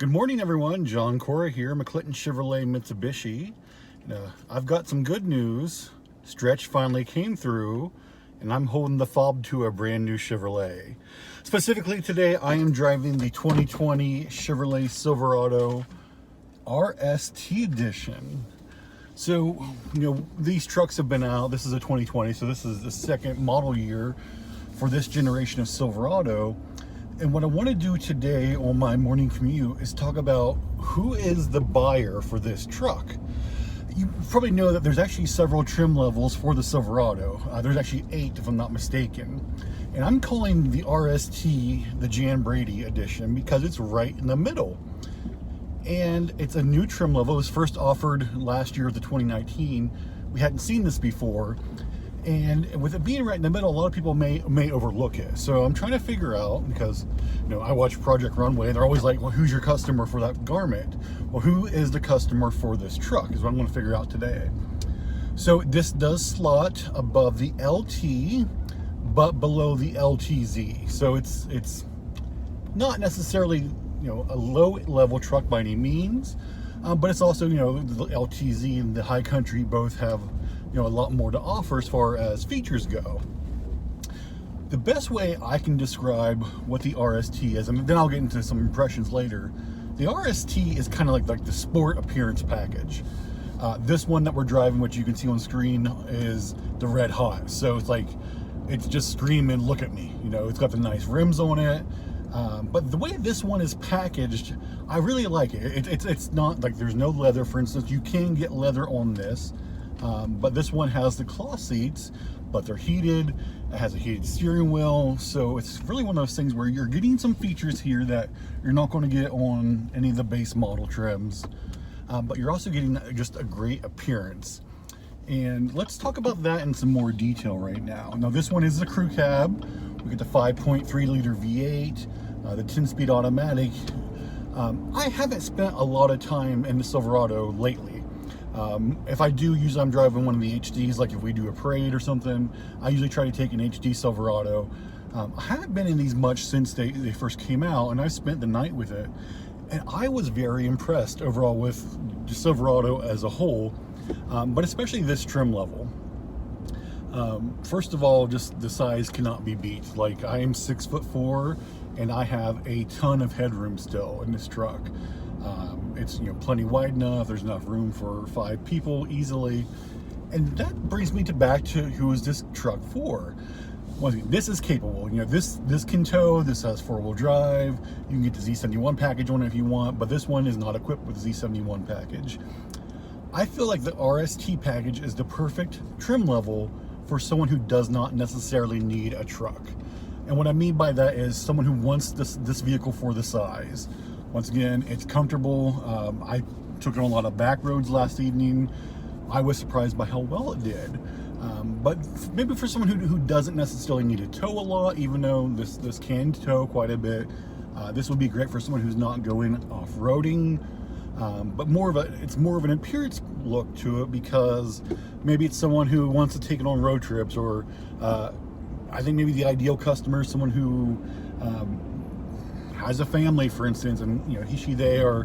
Good morning, everyone. John Cora here, McClinton Chevrolet Mitsubishi. I've got some good news. Stretch finally came through, and I'm holding the fob to a brand new Chevrolet. Specifically today, I am driving the 2020 Chevrolet Silverado RST edition. So, these trucks have been out. This is a 2020, so this is the second model year for this generation of Silverado. And what I want to do today on my morning commute is talk about who is the buyer for this truck. You probably know that there's actually several trim levels for the Silverado. There's actually 8 if I'm not mistaken. And I'm calling the RST the Jan Brady edition because it's right in the middle. And it's a new trim level. It was first offered last year, the 2019. We hadn't seen this before. And with it being right in the middle, a lot of people may overlook it. So I'm trying to figure out, because I watch Project Runway, and they're always like, well, who's your customer for that garment? Well, who is the customer for this truck is what I'm going to figure out today. So this does slot above the LT, but below the LTZ. So it's not necessarily a low level truck by any means, but it's also the LTZ and the High Country both have a lot more to offer as far as features go. The best way I can describe what the RST is, and then I'll get into some impressions later, the RST is kind of like the sport appearance package. This one that we're driving, which you can see on screen, is the red hot. So it's just screaming, look at me. It's got the nice rims on it. But the way this one is packaged, I really like it. It's not like there's no leather, for instance. You can get leather on this. But this one has the cloth seats, but they're heated. It has a heated steering wheel, so it's really one of those things where you're getting some features here that you're not going to get on any of the base model trims, but you're also getting just a great appearance. And let's talk about that in some more detail right now. Now, this one is the crew cab. We get the 5.3 liter V8, the 10-speed automatic. I haven't spent a lot of time in the Silverado lately. If I do, usually I'm driving one of the HDs, like if we do a parade or something, I usually try to take an HD Silverado. I haven't been in these much since they first came out, and I spent the night with it. And I was very impressed overall with the Silverado as a whole, but especially this trim level. First of all, just the size cannot be beat. Like, I am 6'4", and I have a ton of headroom still in this truck. It's plenty wide enough. There's enough room for 5 people easily, and that brings me back to who is this truck for? Well, this is capable. This can tow. This has 4-wheel drive. You can get the Z71 package on it if you want, but this one is not equipped with the Z71 package. I feel like the RST package is the perfect trim level for someone who does not necessarily need a truck. And what I mean by that is someone who wants this vehicle for the size. Once again, it's comfortable. I took it on a lot of back roads last evening. I was surprised by how well it did. But maybe for someone who doesn't necessarily need to tow a lot, even though this can tow quite a bit, this would be great for someone who's not going off-roading. But it's more of an appearance look to it, because maybe it's someone who wants to take it on road trips, or I think maybe the ideal customer is someone who has a family, for instance, and they are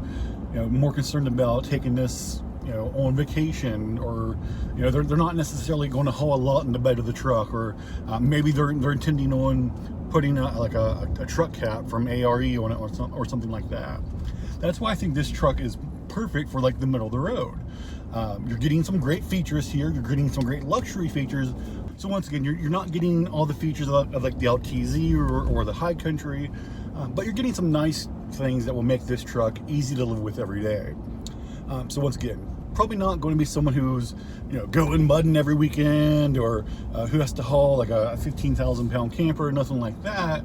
more concerned about taking this on vacation, or they're not necessarily going to haul a lot in the bed of the truck, or maybe they're intending on putting a truck cap from ARE on it, or something like that. That's why I think this truck is perfect for the middle of the road. You're getting some great features here. You're getting some great luxury features. So once again, you're not getting all the features of the LTZ or the High Country, but you're getting some nice things that will make this truck easy to live with every day. So once again, probably not going to be someone who's going mudding every weekend, or who has to haul a 15,000-pound camper, nothing like that.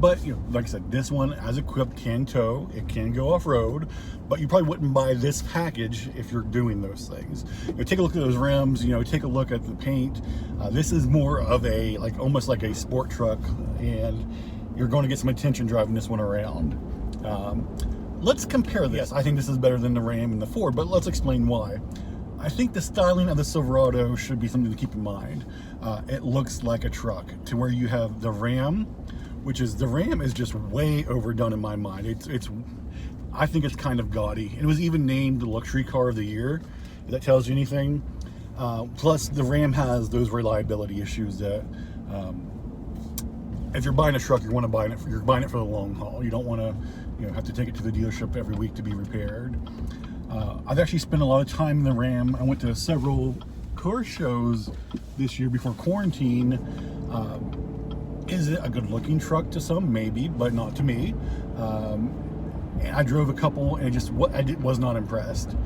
But like I said, this one, as equipped, can tow. It can go off-road, but you probably wouldn't buy this package if you're doing those things. Take a look at those rims. Take a look at the paint. This is more of almost like a sport truck, and you're going to get some attention driving this one around. Let's compare this. I think this is better than the Ram and the Ford, but let's explain why. I think the styling of the Silverado should be something to keep in mind. It looks like a truck, to where you have the Ram, the Ram is just way overdone in my mind. I think it's kind of gaudy. It was even named the luxury car of the year, if that tells you anything. Plus, the Ram has those reliability issues that if you're buying a truck, you're buying it for the long haul. You don't want to have to take it to the dealership every week to be repaired. I've actually spent a lot of time in the Ram. I went to several car shows this year before quarantine. Is it a good looking truck to some? Maybe, but not to me. And I drove a couple and I was not impressed.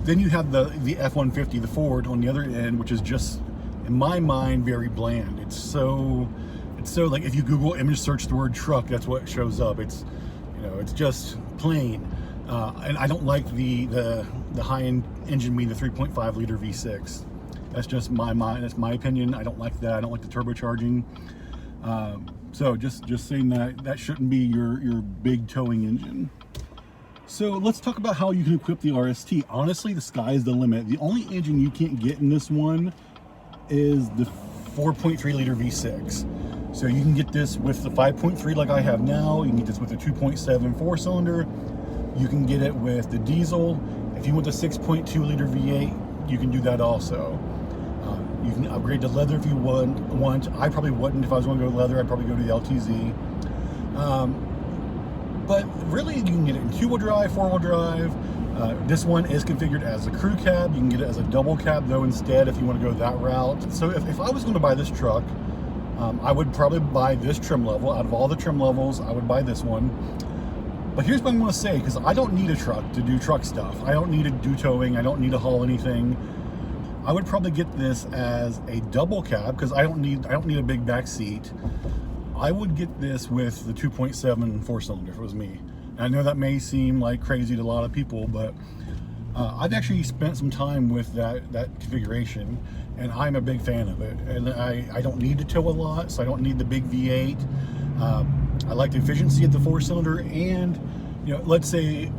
Then you have the F-150, the Ford on the other end, which is just, in my mind, very bland. It's so like, if you Google image search the word truck, that's what shows up. It's just plain. And I don't like the high-end engine being the 3.5 liter V6. That's just that's my opinion. I don't like that. I don't like the turbocharging. So just saying that shouldn't be your big towing engine. So let's talk about how you can equip the RST. Honestly, the sky is the limit. The only engine you can't get in this one is the 4.3 liter V6. So you can get this with the 5.3 like I have now. You can get this with the 2.7 4-cylinder. You can get it with the diesel. If you want the 6.2 liter V8, you can do that also. You can upgrade to leather if you want. I probably wouldn't. If I was going to go leather, I'd probably go to the LTZ. But really, you can get it in 2-wheel drive, 4-wheel drive. This one is configured as a crew cab. You can get it as a double cab though instead if you want to go that route. So if I was going to buy this truck, I would probably buy this trim level. Out of all the trim levels, I would buy this one. But here's what I'm going to say, because I don't need a truck to do truck stuff. I don't need to do towing. I don't need to haul anything. I would probably get this as a double cab because I don't need a big back seat. I would get this with the 2.7 4-cylinder if it was me. And I know that may seem like crazy to a lot of people, but I've actually spent some time with that configuration, and I'm a big fan of it. And I don't need to tow a lot, so I don't need the big V8. I like the efficiency of the 4-cylinder, and let's say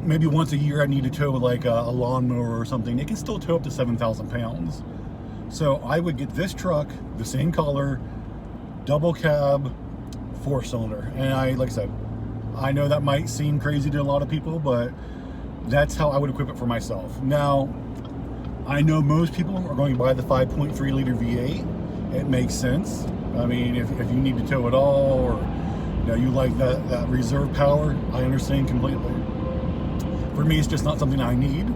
maybe once a year I need to tow like a lawnmower or something. It can still tow up to 7,000 pounds. So I would get this truck, the same color, double cab, 4-cylinder. And like I said, I know that might seem crazy to a lot of people, but that's how I would equip it for myself. Now, I know most people are going to buy the 5.3 liter V8. It makes sense. I mean, if you need to tow it all, or you like that reserve power, I understand completely. For me, it's just not something I need.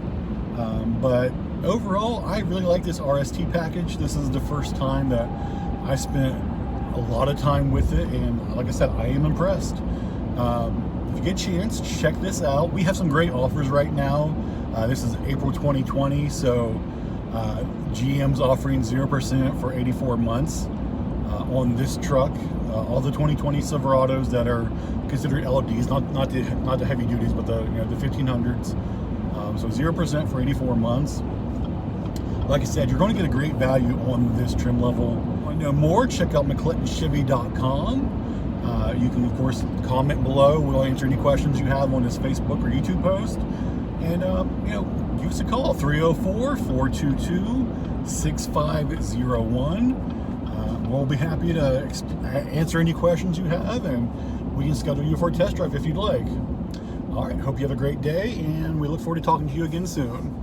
But overall, I really like this RST package. This is the first time that I spent a lot of time with it, and like I said, I am impressed. If you get a chance, check this out. We have some great offers right now. This is April 2020, so GM's offering 0% for 84 months on this truck. All the 2020 Silverados that are considered LDs, not the heavy duties, but the 1500s. So 0% for 84 months. Like I said, you're going to get a great value on this trim level. Want to know more? Check out McClintonChevy.com. You can, of course, comment below. We'll answer any questions you have on this Facebook or YouTube post. And, give us a call, 304-422-6501. We'll be happy to answer any questions you have, and we can schedule you for a test drive if you'd like. All right, hope you have a great day, and we look forward to talking to you again soon.